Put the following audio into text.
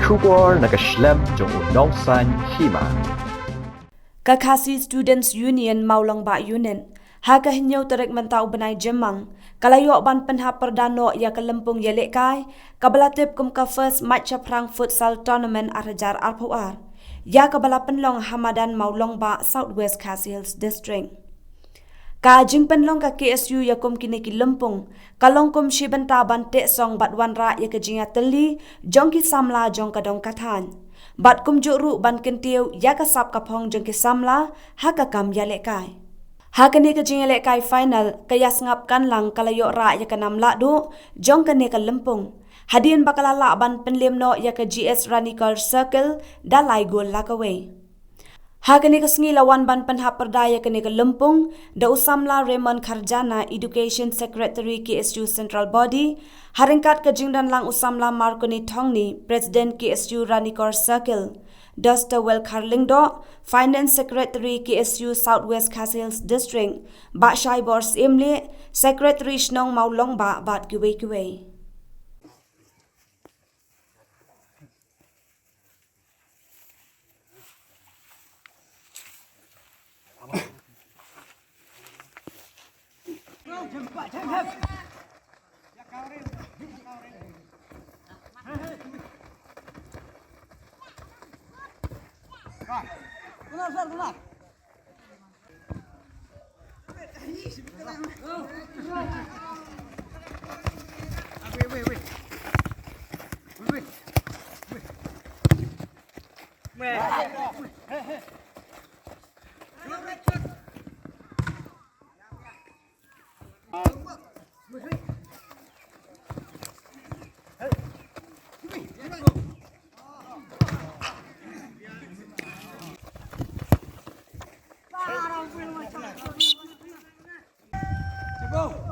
Shubor nakaslem jong unongsan Hima. Kakasi Students Union Maulang Ba Union Haka hinyau terek mentau benai Jemang Kalayok ban Pynhap Perdano ya ke Lempung Yelekai Kabalatip kum ka first Maitshaphrang Futsal Tournament Arajar Arpuar Ya kabala penlong Hamadan Maulang Ba Southwest Khasi Hills District Ka jing penlong ka KSU ya kum kini ki Lempung Kalong kum shibenta ban tek song bat wanra ya ke jinga teli Jong ki samla jong kadong kathan Bat kum juru ban kentiu ya ka sap kapong jong ki samla haka kam yalekai Haka ni ka jingalekai final kaya ngap kan lang kalayok ra ya ka namla do jong ka ni ka Lempung Hadin bakalala ban penlim no ya ka GS Ranikar Circle dalai gol lakaway Haka ni ka sengi lawan ban Pynhap Pyrda ya ka ni ka Lempung da usamla Raymond Kharjana Education Secretary KSU Central Body haringkat ka jingdan lang usamla Marconi Thongni President KSU Ranikar Circle Dr. Well Karlingdo, Finance Secretary KSU Southwest Khasi Hills District, Ba Shai Bors Imle, Secretary Shnong Maulong Ba Bat Kuwei. Benar. Go.